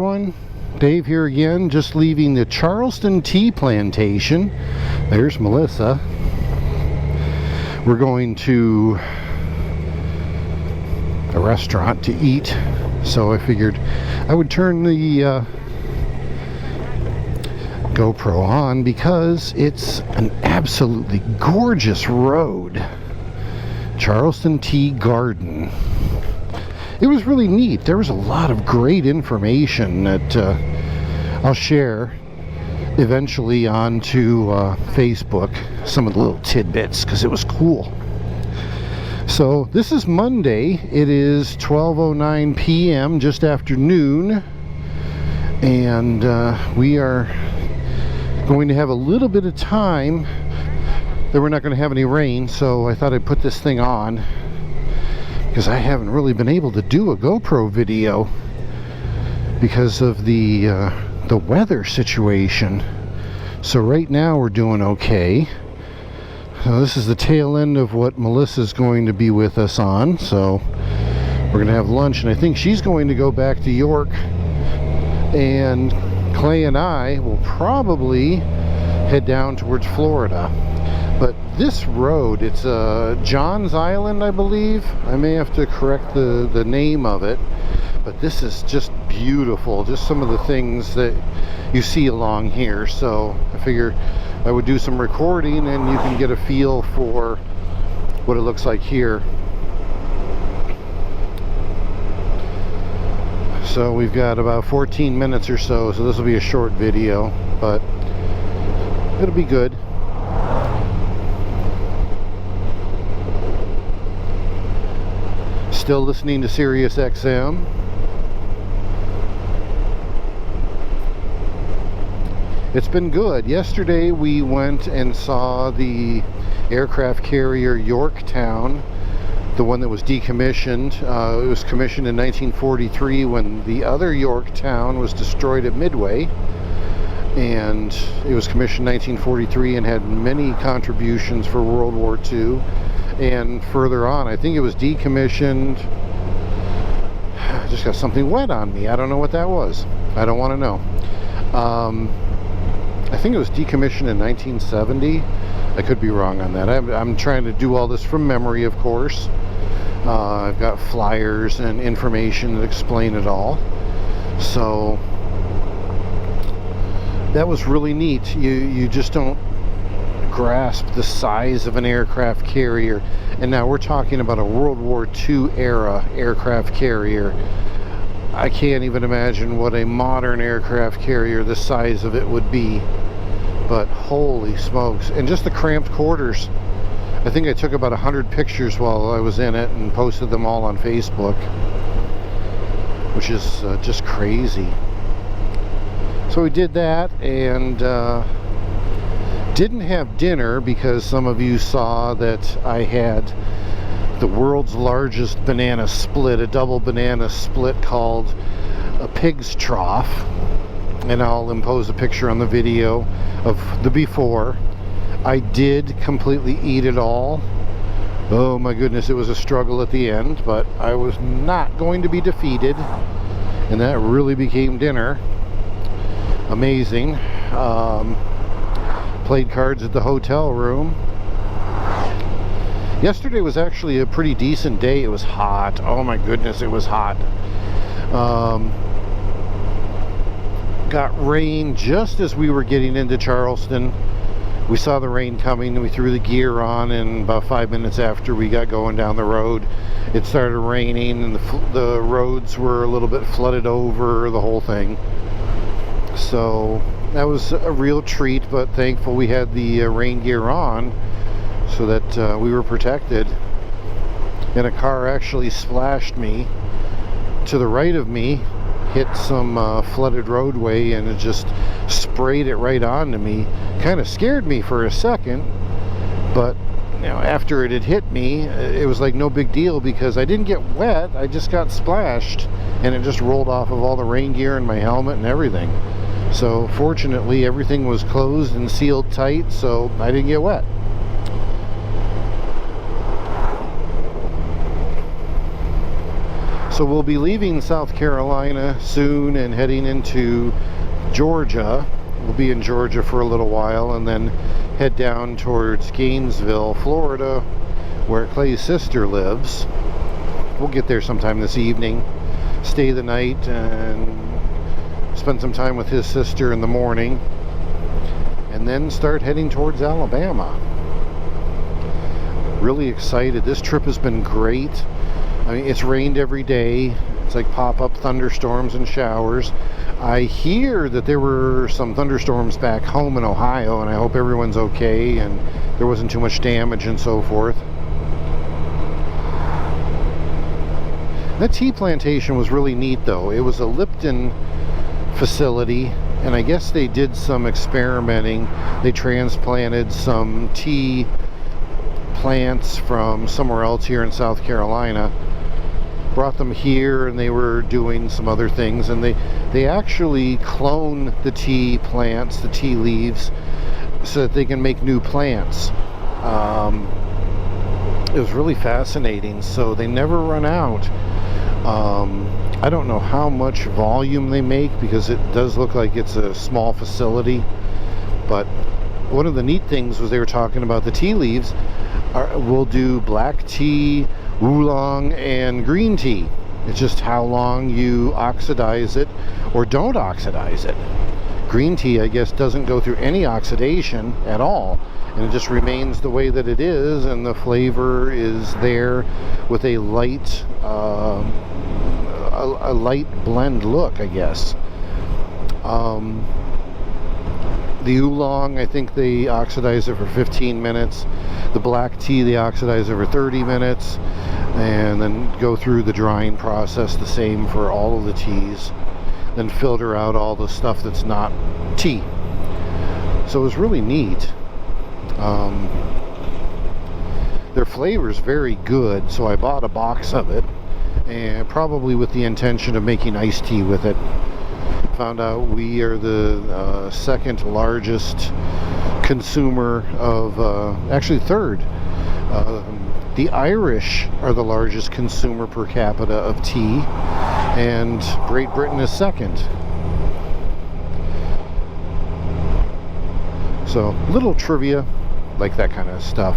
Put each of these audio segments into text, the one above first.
everyone, Dave here again, just leaving the Charleston Tea Plantation. There's Melissa. We're going to a restaurant to eat, so I figured I would turn the GoPro on because it's an absolutely gorgeous road. Charleston Tea Garden. It was really neat. There was a lot of great information that I'll share eventually onto Facebook, some of the little tidbits, because it was cool. So this is Monday. It is 12:09 p.m., just after noon, and we are going to have a little bit of time that we're not going to have any rain, so I thought I'd put this thing on because I haven't really been able to do a GoPro video because of the weather situation. So right now we're doing okay. So this is the tail end of what Melissa's going to be with us on. So we're going to have lunch, and I think she's going to go back to York, and Clay and I will probably head down towards Florida. But this road, it's John's Island, I believe. I may have to correct the name of it, but this is just beautiful. Just some of the things that you see along here. So I figure I would do some recording and you can get a feel for what it looks like here. So we've got about 14 minutes or so this will be a short video, but it'll be good. Still listening to Sirius XM. It's been good. Yesterday we went and saw the aircraft carrier Yorktown, the one that was decommissioned. It was commissioned in 1943 when the other Yorktown was destroyed at Midway, and it was commissioned in 1943 and had many contributions for World War II. And further on, I think it was decommissioned. I just got something wet on me. I don't know what that was. I don't want to know. I think it was decommissioned in 1970. I could be wrong on that. I'm trying to do all this from memory, of course. I've got flyers and information that explain it all. So that was really neat. You just don't grasp the size of an aircraft carrier, and now we're talking about a World War II era aircraft carrier. I can't even imagine what a modern aircraft carrier the size of it would be, but holy smokes. And just the cramped quarters. I think I took about 100 pictures while I was in it and posted them all on Facebook, which is just crazy. So we did that, and didn't have dinner because some of you saw that I had the world's largest banana split, a double banana split called a pig's trough, and I'll impose a picture on the video of the before. I did completely eat it all. Oh my goodness, it was a struggle at the end, but I was not going to be defeated, and that really became dinner. Amazing. Played cards at the hotel room. Yesterday was actually a pretty decent day. It was hot. Oh my goodness, it was hot. Got rain just as we were getting into Charleston. We saw the rain coming and we threw the gear on, and about 5 minutes after we got going down the road, it started raining, and the roads were a little bit flooded over, the whole thing. So that was a real treat, but thankful we had the rain gear on so that we were protected. And a car actually splashed me to the right of me, hit some flooded roadway, and it just sprayed it right onto me. Kind of scared me for a second, but you know, after it had hit me, it was like no big deal because I didn't get wet. I just got splashed, and it just rolled off of all the rain gear and my helmet and everything. So fortunately everything was closed and sealed tight, so I didn't get wet. So we'll be leaving South Carolina soon and heading into Georgia. We'll be in Georgia for a little while and then head down towards Gainesville, Florida, where Clay's sister lives. We'll get there sometime this evening, stay the night, and spend some time with his sister in the morning, and then start heading towards Alabama. Really excited. This trip has been great. I mean, it's rained every day. It's like pop-up thunderstorms and showers. I hear that there were some thunderstorms back home in Ohio, and I hope everyone's okay and there wasn't too much damage and so forth. That tea plantation was really neat, though. It was a Lipton facility, and I guess they did some experimenting. They transplanted some tea plants from somewhere else here in South Carolina, brought them here, and they were doing some other things, and they actually clone the tea plants, the tea leaves, so that they can make new plants. It was really fascinating. So they never run out. I don't know how much volume they make, because it does look like it's a small facility, but one of the neat things was they were talking about the tea leaves. We'll do black tea, oolong, and green tea. It's just how long you oxidize it or don't oxidize it. Green tea, I guess, doesn't go through any oxidation at all, and it just remains the way that it is, and the flavor is there with a light a light blend look, I guess. The oolong, I think they oxidize it for 15 minutes. The black tea, they oxidize it for 30 minutes, and then go through the drying process, the same for all of the teas, then filter out all the stuff that's not tea. So it was really neat. Their flavor's very good, so I bought a box of it, and probably with the intention of making iced tea with it. Found out we are the second largest consumer of, actually third. The Irish are the largest consumer per capita of tea, and Great Britain is second. So, little trivia, like that kind of stuff.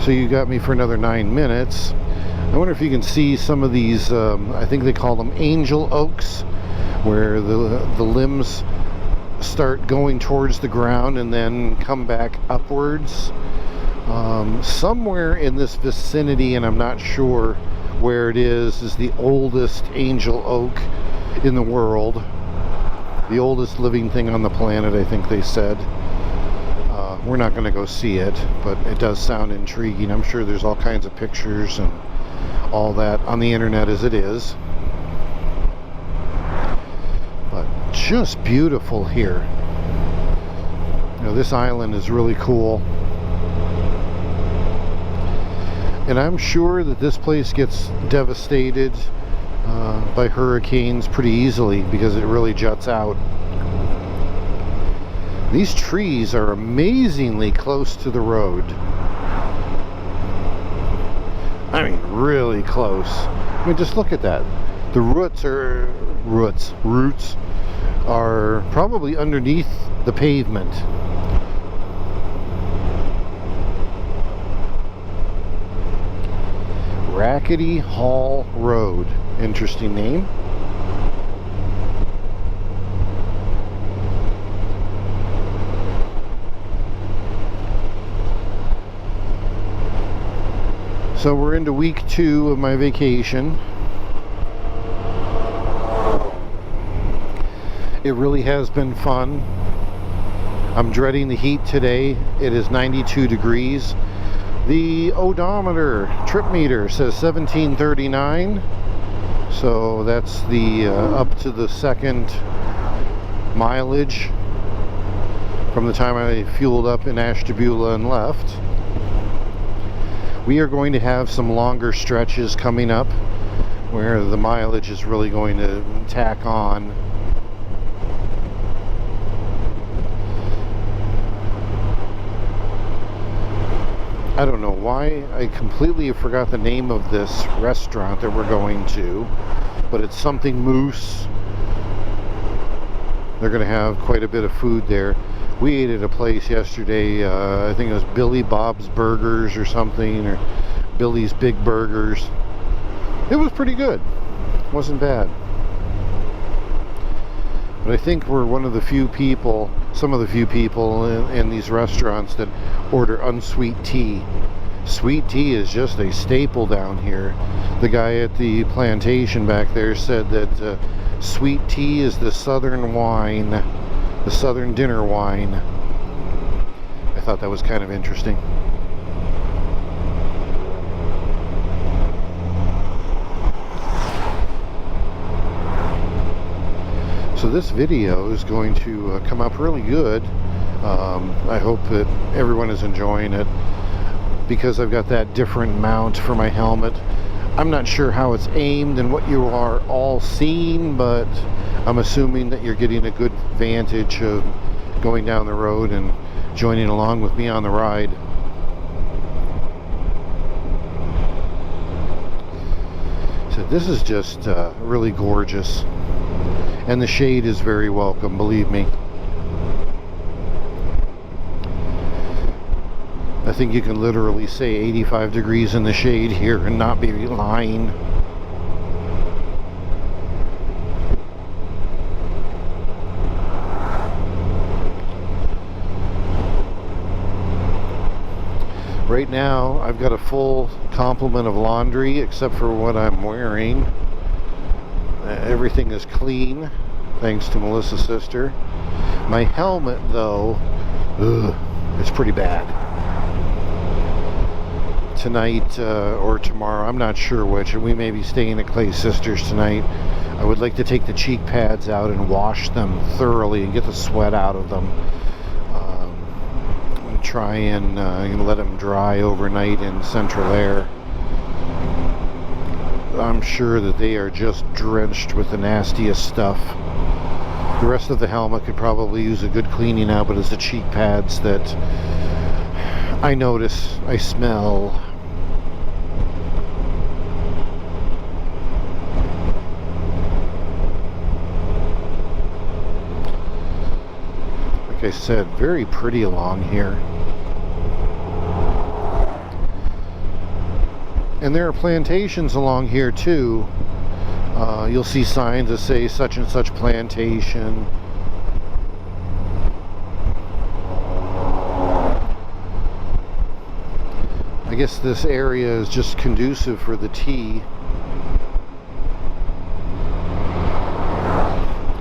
So you got me for another 9 minutes. I wonder if you can see some of these, I think they call them angel oaks, where the limbs start going towards the ground and then come back upwards. Somewhere in this vicinity, and I'm not sure where it is the oldest angel oak in the world. The oldest living thing on the planet, I think they said. We're not going to go see it, but it does sound intriguing. I'm sure there's all kinds of pictures and all that on the internet as it is. But just beautiful here. You know, this island is really cool. And I'm sure that this place gets devastated by hurricanes pretty easily, because it really juts out. These trees are amazingly close to the road. I mean, really close. I mean, just look at that. The roots are probably underneath the pavement. Rackety Hall Road. Interesting name. So we're into week 2 of my vacation. It really has been fun. I'm dreading the heat today. It is 92 degrees. The odometer, trip meter, says 1739. So that's the up to the second mileage from the time I fueled up in Ashtabula and left. We are going to have some longer stretches coming up where the mileage is really going to tack on. why I completely forgot the name of this restaurant that we're going to, but it's something Moose. They're going to have quite a bit of food there. We ate at a place yesterday, I think it was Billy Bob's Burgers or something, or Billy's Big Burgers. It was pretty good. Wasn't bad. But I think we're one of the few people, some of the few people in these restaurants that order unsweet tea. Sweet tea is just a staple down here. The guy at the plantation back there said that sweet tea is the southern wine, the southern dinner wine. I thought that was kind of interesting. So this video is going to come up really good. I hope that everyone is enjoying it, because I've got that different mount for my helmet. I'm not sure how it's aimed and what you are all seeing, but I'm assuming that you're getting a good vantage of going down the road and joining along with me on the ride. So this is just really gorgeous. And the shade is very welcome, believe me. I think you can literally say 85 degrees in the shade here and not be lying. Right now, I've got a full complement of laundry except for what I'm wearing. Everything is clean, thanks to Melissa's sister. My helmet, though, it's pretty bad. Tonight or tomorrow, I'm not sure which, and we may be staying at Clay's sister's tonight. I would like to take the cheek pads out and wash them thoroughly and get the sweat out of them. And try and let them dry overnight in central air. I'm sure that they are just drenched with the nastiest stuff. The rest of the helmet could probably use a good cleaning out, but it's the cheek pads that I notice, I smell. Like I said, very pretty along here. And there are plantations along here too. You'll see signs that say such and such plantation. I guess this area is just conducive for the tea.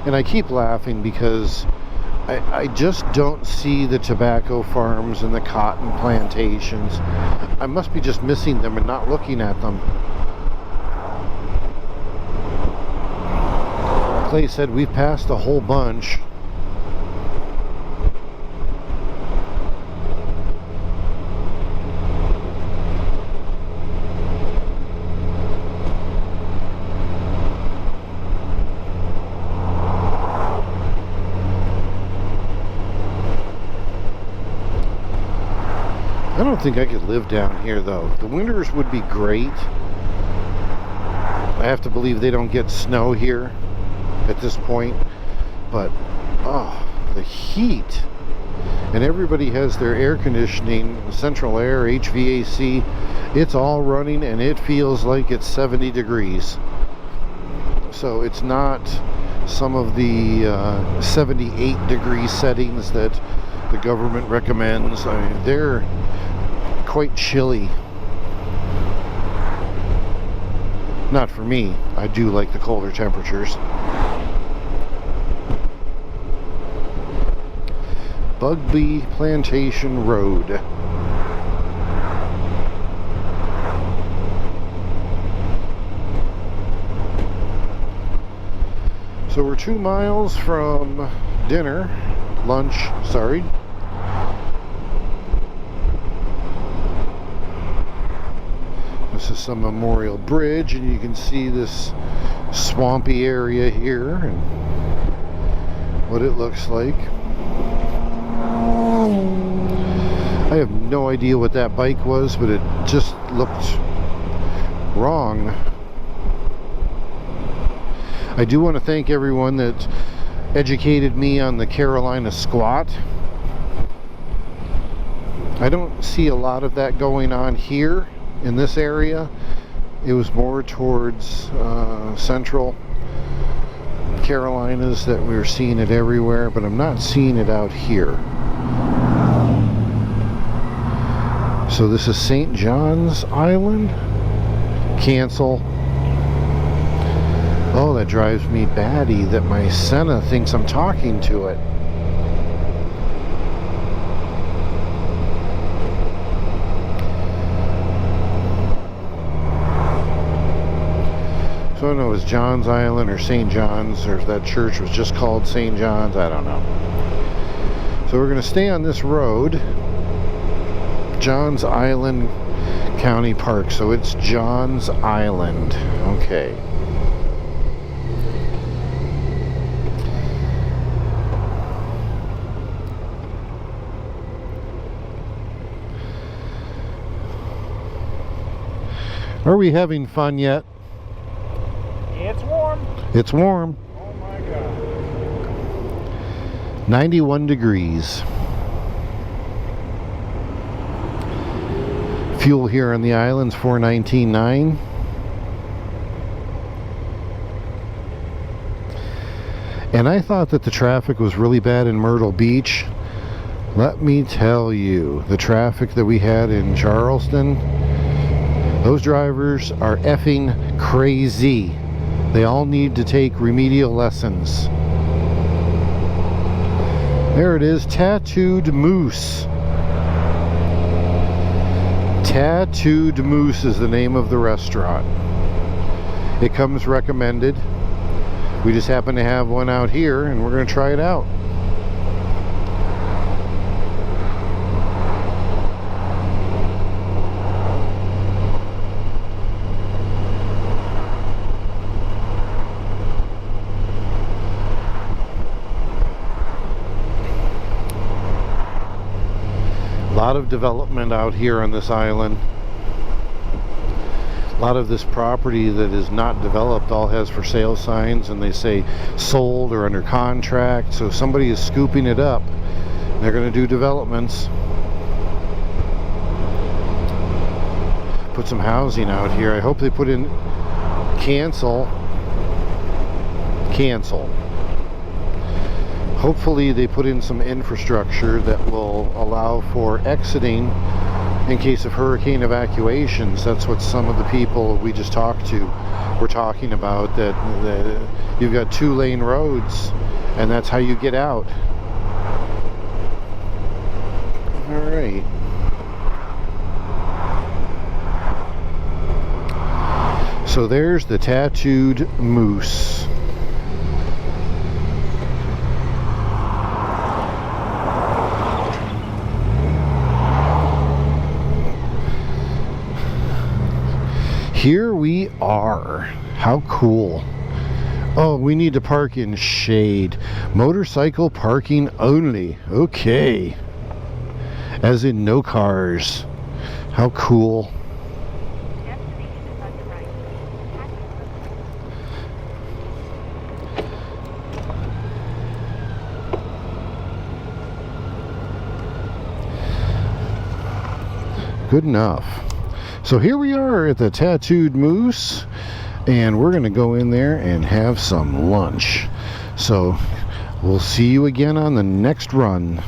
And I keep laughing because I just don't see the tobacco farms and the cotton plantations. I must be just missing them and not looking at them. Clay said we've passed a whole bunch. I don't think I could live down here though. The winters would be great. I have to believe they don't get snow here at this point, but the heat. And everybody has their air conditioning, central air, HVAC. It's all running and it feels like it's 70 degrees. So it's not some of the 78 degree settings that the government recommends. I mean, they're quite chilly. Not for me. I do like the colder temperatures. Bugbee Plantation Road. So we're 2 miles from lunch, sorry. This is some Memorial Bridge, and you can see this swampy area here and what it looks like. I have no idea what that bike was, but it just looked wrong. I do want to thank everyone that educated me on the Carolina squat. I don't see a lot of that going on here in this area. It was more towards central Carolinas that we were seeing it everywhere, but I'm not seeing it out here. So this is St. John's Island. Cancel. Oh, that drives me batty that my Senna thinks I'm talking to it. So I don't know, is John's Island or St. John's, or if that church was just called St. John's, I don't know. So we're going to stay on this road, John's Island County Park. So it's John's Island. Okay. Are we having fun yet? It's warm. It's warm. Oh my God. 91 degrees. Fuel here on the island's $4.19.9. And I thought that the traffic was really bad in Myrtle Beach. Let me tell you, the traffic that we had in Charleston, those drivers are effing crazy. They all need to take remedial lessons. There it is, Tattooed Moose. Tattooed Moose is the name of the restaurant. It comes recommended. We just happen to have one out here and we're going to try it out. A lot of development out here on this island. A lot of this property that is not developed all has for sale signs, and they say sold or under contract. So somebody is scooping it up. They're going to do developments. Put some housing out here. I hope they put in cancel. Hopefully they put in some infrastructure that will allow for exiting in case of hurricane evacuations. That's what some of the people we just talked to were talking about, that you've got 2-lane roads and that's how you get out. All right. So there's the Tattooed Moose. Here we are. How cool. Oh, we need to park in shade. Motorcycle parking only. Okay. As in no cars. How cool. Good enough. So here we are at the Tattooed Moose, and we're going to go in there and have some lunch. So we'll see you again on the next run.